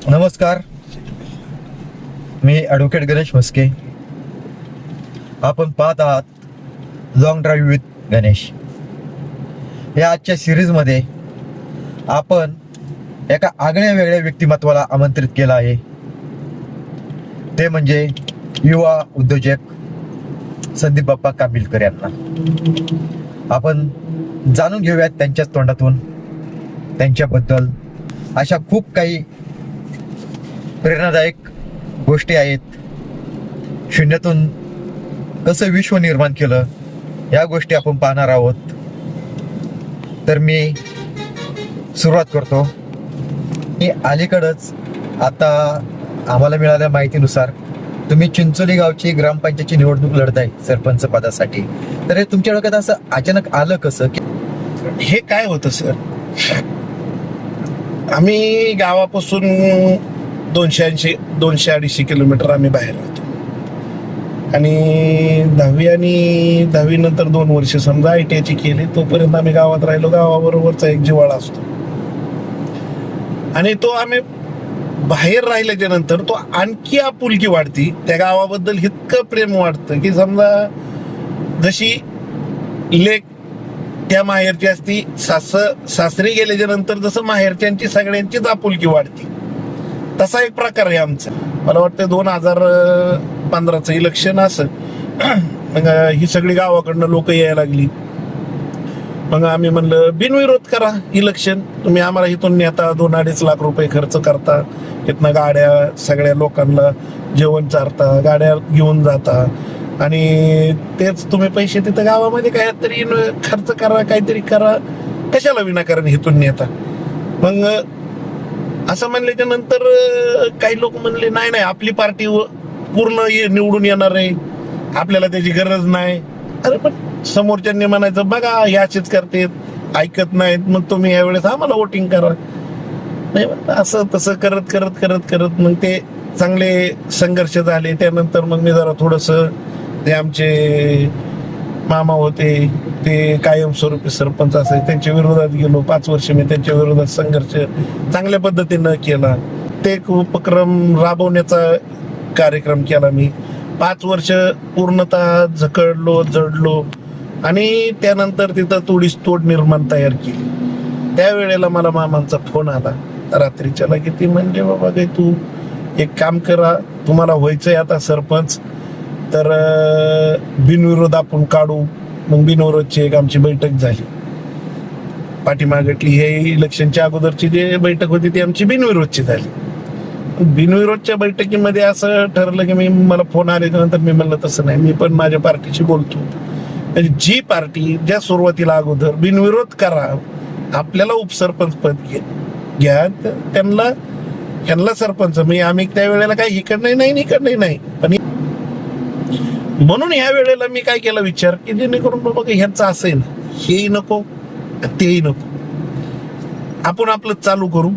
नमस्कार, मी ॲडव्होकेट गणेश म्हस्के. आपण पाहत आहात लॉंग ड्राईव्ह विथ गणेश. या आजच्या सिरीजमध्ये आपण एका आगळ्या वेगळ्या व्यक्तिमत्वाला आमंत्रित केलं आहे. ते म्हणजे युवा उद्योजक संदीप बाप्पा काबिलकर यांना. आपण जाणून घेऊयात त्यांच्याच तोंडातून त्यांच्याबद्दल. अशा खूप काही प्रेरणादायक गोष्टी आहेत. शून्यातून कसं विश्व निर्माण केलं या गोष्टी आपण पाहणार आहोत. तर मी सुरुवात करतो. मी अलीकडंच आता आम्हाला मिळालेल्या माहितीनुसार तुम्ही चिंचोली गावची ग्रामपंचायतची निवडणूक लढताय सरपंच पदासाठी. तर हे तुमच्या डोक्यात असं अचानक आलं कसं की हे काय होतं सर? आम्ही गावापासून 200-250 किलोमीटर आम्ही बाहेर राहतो आणि 10वी आणि 10वी नंतर 2 वर्ष समजा ITI केली. तोपर्यंत आम्ही गावात राहिलो. गावाबरोबरचा एक जिव्हाळा असतो आणि तो आम्ही बाहेर राहिल्याच्या नंतर तो आणखी आपुलकी वाढती. त्या गावाबद्दल इतकं प्रेम वाटतं की समजा जशी लेक त्या माहेरची असती, सासरी गेल्याच्या नंतर जसं माहेरच्यांची सगळ्यांचीच आपुलकी वाढती, तसा एक प्रकार आहे आमचा. मला वाटतं 2015चं इलेक्शन असं मग ही सगळी गावाकडनं लोक यायला लागली. मग आम्ही म्हणलं बिनविरोध करा इलेक्शन. तुम्ही आम्हाला इथून नेता, 2-2.5 लाख रुपये खर्च करता, इथनं गाड्या सगळ्या लोकांना जेवण चारता, गाड्या घेऊन जाता आणि तेच तुम्ही पैसे तिथं गावामध्ये काहीतरी खर्च करा, काहीतरी करा, कशाला विनाकारण इथून नेता. मग असं म्हणल्याच्या नंतर काही लोक म्हणले नाही नाही आपली पार्टी पूर्ण निवडून येणार आहे, आपल्याला त्याची गरज नाही. अरे पण समोरच्यांनी म्हणायचं बघा हे असेच करतात, ऐकत नाहीत, मग तुम्ही यावेळेस आम्हाला वोटिंग करा. नाही असं तसं करत करत करत करत मग ते चांगले संघर्ष झाले. त्यानंतर मग मी जरा थोडंसं ते आमचे मामा होते ते कायमस्वरूपी सरपंच असायचे, त्यांच्या विरोधात गेलो. 5 वर्ष मी त्यांच्या विरोधात संघर्ष चांगल्या पद्धतीनं केला. ते उपक्रम राबवण्याचा कार्यक्रम केला मी. 5 वर्ष पूर्णतः झकडलो, जडलो आणि त्यानंतर तिथं थोडीच तोड निर्माण तयार केली. त्यावेळेला मला मामांचा फोन आला रात्रीच्याला की ती म्हणजे बाबा काही तू एक काम करा, तुम्हाला व्हायचंय आता सरपंच, तर बिनविरोध आपण काढू. मग बिनविरोधची एक आमची बैठक झाली. पाठीमागटली हे इलेक्शनच्या अगोदरची जी बैठक होती ती आमची बिनविरोधची झाली. बिनविरोधच्या बैठकीमध्ये असं ठरलं की मला फोन आल्याच्या नंतर मी म्हणलं तसं नाही, मी पण माझ्या पार्टीशी बोलतो. म्हणजे जी पार्टी ज्या सुरुवातीला अगोदर बिनविरोध करा, आपल्याला उपसरपंच पद घ्या, त्यांना सरपंच. आम्ही त्यावेळेला काही इकडनंही नाही इकडनंही नाही. पण म्हणून ह्या वेळेला मी काय केला विचार की जेणेकरून बाबा ह्यांचं असेल, हेही नको तेही नको, आपण आपलं चालू करू.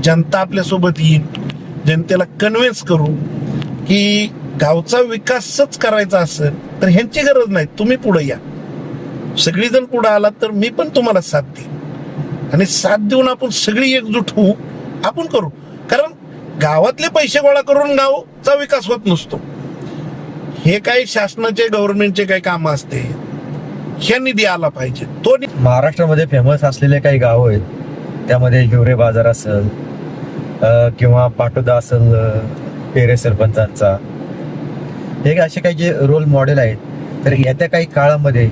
जनता आपल्या सोबत येईल, जनतेला कन्व्हिन्स करू की गावचा विकासच करायचा असेल तर ह्यांची गरज नाही, तुम्ही पुढे या. सगळीजण पुढे आलात तर मी पण तुम्हाला साथ देईन आणि साथ देऊन आपण सगळी एकजूट होऊ, आपण करू. कारण गावातले पैसे गोळा करून गावचा विकास होत नसतो. हे काही शासनाचे गव्हर्नमेंटचे काही काम असते, हे निधी आला पाहिजे. तो महाराष्ट्रामध्ये फेमस असलेले काही गाव आहेत, त्यामध्ये हिवरे बाजार असेल किंवा पाटोदा असेल पेरे सरपंचांचा, हे असे काही जे रोल मॉडेल आहेत. तर येत्या काही काळामध्ये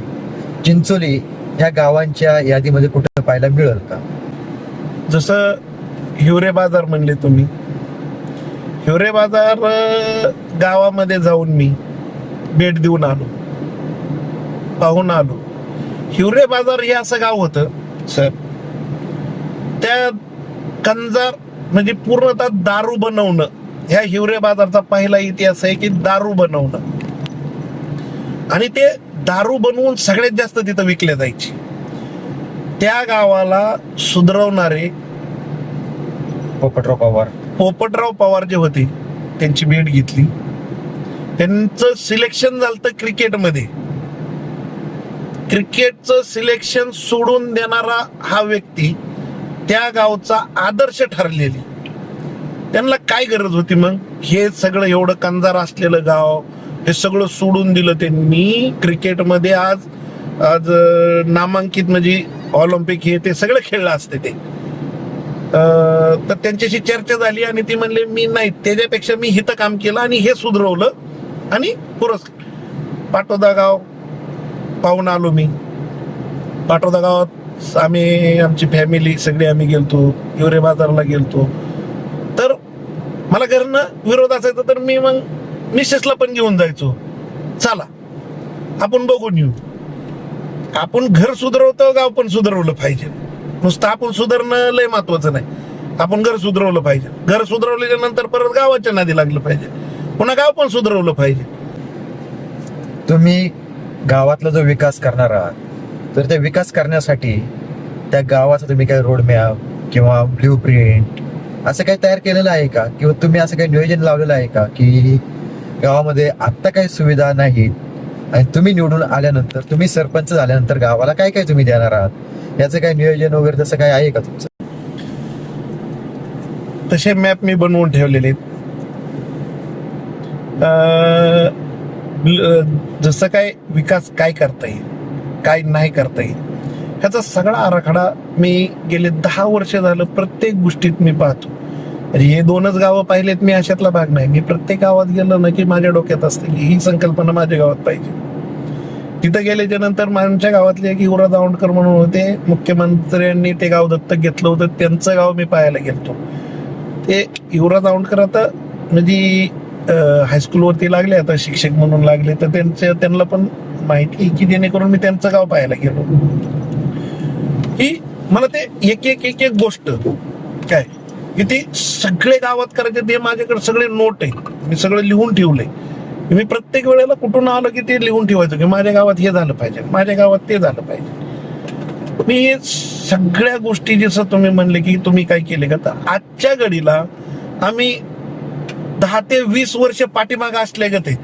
चिंचोली ह्या गावांच्या यादीमध्ये कुठे पाहायला मिळेल का? जसं हिवरे बाजार म्हणले तुम्ही, हिवरे बाजार गावामध्ये जाऊन मी भेट देऊन आलो, पाहून आलो. हिवरे बाजार हे असं गाव होतं सर, त्या कंजार म्हणजे पूर्णतः दारू बनवणं. ह्या हिवरे बाजारचा पहिला इतिहास आहे की दारू बनवणं, आणि ते दारू बनवून सगळ्यात जास्त तिथं विकले जायचे. त्या गावाला सुधरवणारे पोपटराव पवार जे होते त्यांची भेट घेतली. त्यांचं सिलेक्शन झालं क्रिकेटमध्ये. क्रिकेटचं सिलेक्शन सोडून देणारा हा व्यक्ती त्या गावचा आदर्श ठरलेली. त्यांना काय गरज होती मग? हे सगळं एवढं कंजार असलेलं गाव हे सगळं सोडून दिलं त्यांनी. क्रिकेटमध्ये आज नामांकित म्हणजे ऑलिम्पिक हे ते सगळं खेळलं असते ते. तर त्यांच्याशी चर्चा झाली आणि ती म्हणले मी नाही, त्याच्यापेक्षा मी हिथं काम केलं आणि हे सुधरवलं आणि पुरस्कार. पाटोदा गाव पाहून आलो मी. पाटोदा गावात आमची फॅमिली सगळी आम्ही गेलतो, हिवरे बाजारला गेलतो. तर मला घरनं विरोध असायचा तर मी मग मिसेसला पण घेऊन जायचो, चला आपण बघून येऊ. आपण घर सुधरवतो, गाव पण सुधरवलं पाहिजे. नुसतं आपण सुधारणं लय महत्वाचं नाही, आपण घर सुधरवलं पाहिजे. घर सुधरवल्याच्या नंतर परत गावाच्या नादी लागलं पाहिजे, पुन्हा गाव पण सुधरवलं पाहिजे. तुम्ही गावातला जो विकास करणार आहात तर त्या विकास करण्यासाठी त्या गावाचा तुम्ही काही रोड मॅप किंवा ब्ल्यू प्रिंट असं काही तयार केलेलं आहे का? किंवा तुम्ही असं काही नियोजन लावलेलं आहे का की गावामध्ये आत्ता काही सुविधा नाहीत आणि तुम्ही निवडून आल्यानंतर, तुम्ही सरपंच झाल्यानंतर गावाला काय काय तुम्ही देणार आहात, याचं काही नियोजन वगैरे तसं काय आहे का तुमचं? तसे मॅप मी बनवून ठेवलेले आहेत. जसं काय विकास काय करता येईल, काय नाही करता येईल, ह्याचा सगळा आराखडा मी गेले 10 वर्ष झालं प्रत्येक गोष्टीत मी पाहतो. हे 2च गावं पाहिलेत मी, अशातला भाग नाही. मी प्रत्येक गावात गेलो ना की माझ्या डोक्यात असते की ही संकल्पना माझ्या गावात पाहिजे. तिथं गेल्याच्या नंतर माझ्या गावातले एक युवराज औंधकर म्हणून होते, मुख्यमंत्र्यांनी ते गाव दत्तक घेतलं होतं, त्यांचं गाव मी पाहायला गेलतो. ते युवराज औंधकर आता म्हणजे हायस्कूलवरती लागले, आता शिक्षक म्हणून लागले. तर त्यांना पण माहिती की जेणेकरून मी त्यांचं गाव पाहायला गेलो की मला ते एक एक गोष्ट काय की ते सगळे गावात करायचे, ते माझ्याकडे सगळे नोट आहे, मी सगळं लिहून ठेवलंय. मी प्रत्येक वेळेला कुठून आलं की ते लिहून ठेवायचं की माझ्या गावात हे झालं पाहिजे, माझ्या गावात ते झालं पाहिजे. मी सगळ्या गोष्टी जसं तुम्ही म्हणले की तुम्ही काय केले का, तर आजच्या घडीला आम्ही 10 ते 20 वर्ष पाठीमागे असले गत आहेत.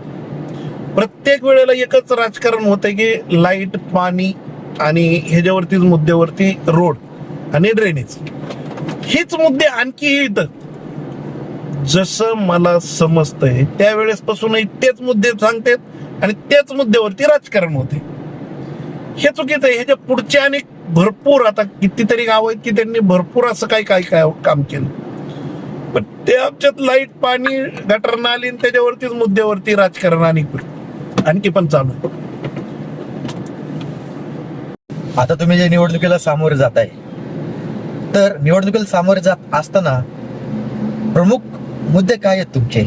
प्रत्येक वेळेला एकच राजकारण होतंय की लाईट, पाणी आणि ह्याच्यावरतीच मुद्द्यावरती रोड आणि ड्रेनेज, हेच मुद्दे आणखी येतं. जसं मला समजतंय त्यावेळेस पासून तेच मुद्दे सांगतात आणि त्याच मुद्द्यावरती राजकारण होते. हे चुकीचं आहे. ह्याच्या पुढचे अनेक भरपूर आता कितीतरी गाव आहेत की त्यांनी भरपूर असं काय काम केलं, पण ते आमच्यात लाईट, पाणी, गटर, नाली त्याच्यावरतीच मुद्द्यावरती राजकारण आणखी पण चालू आहे. आता तुम्ही जे निवडणुकीला सामोरे जात आहे, तर निवडणुकीला सामोरे जात असताना प्रमुख मुद्दे काय आहेत तुमचे?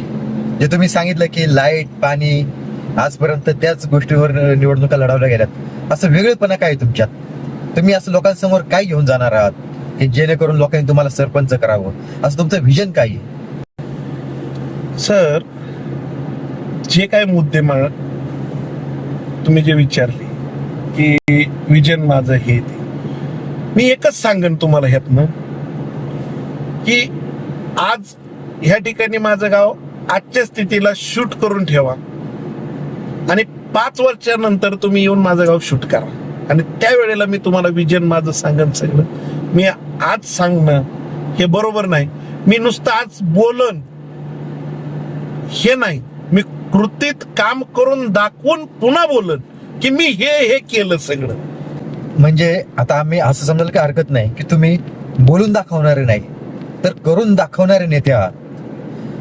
जे तुम्ही सांगितलं की लाईट, पाणी, आजपर्यंत त्याच गोष्टीवर निवडणुका लढवल्या गेल्यात, असं वेगळेपणा काय आहे तुमच्यात? तुम्ही असं लोकांसमोर काय घेऊन जाणार आहात की जेणेकरून लोकांनी तुम्हाला सरपंच करावं, असं तुमचं विजन काय आहे? सर, जे काय मुद्दे तुम्ही जे विचारले की विजन माझं हे ते, मी एकच सांगेन तुम्हाला ह्यातनं की आज ह्या ठिकाणी माझं गाव आजच्या स्थितीला शूट करून ठेवा आणि 5 वर्षानंतर तुम्ही येऊन माझं गाव शूट करा आणि त्यावेळेला मी तुम्हाला विजन माझं सांगेन सगळं. मी आज सांगणं हे बरोबर नाही. मी नुसतं आज बोलन हे नाही, मी कृतीत काम करून दाखवून पुन्हा बोलन की मी हे केलं सगळं. म्हणजे आता आम्ही असं समजायला काही हरकत नाही की तुम्ही बोलून दाखवणारे नाही, तर करून दाखवणारे नेते आहात.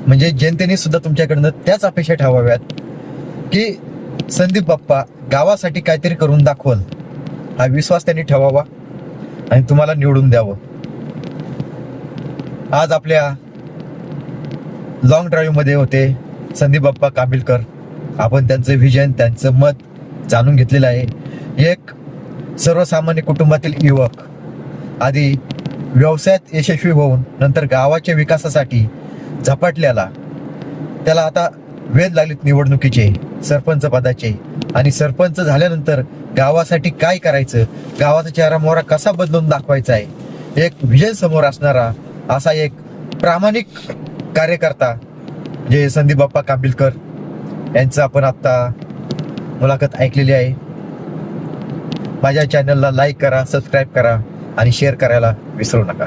म्हणजे जनतेने सुद्धा तुमच्याकडनं त्याच अपेक्षा ठेवाव्यात की संदीप बाप्पा गावासाठी काहीतरी करून दाखवल, हा विश्वास त्यांनी ठेवावा आणि तुम्हाला निवडून द्यावं. आज आपल्या लॉंग ड्राईव्ह मध्ये होते संदीप बाप्पा काबिलकर. आपण त्यांचं विजन, त्यांचं मत जाणून घेतलेलं आहे. एक सर्वसामान्य कुटुंबातील युवक आधी व्यवसायात यशस्वी होऊन नंतर गावाच्या विकासासाठी झपाटल्याला, त्याला आता वेध लागलीत निवडणुकीचे, सरपंच पदाचे. आणि सरपंच झाल्यानंतर गावासाठी काय करायचं, गावाचा चेहरा मोहरा कसा बदलून दाखवायचा आहे, एक विजन समोर असणारा असा एक प्रामाणिक कार्यकर्ता जे संदीप बाप्पा काबिलकर यांचं आपण आता मुलाखत ऐकलेली आहे. माझ्या चॅनलला लाईक करा, सबस्क्राईब करा आणि शेअर करायला विसरू नका.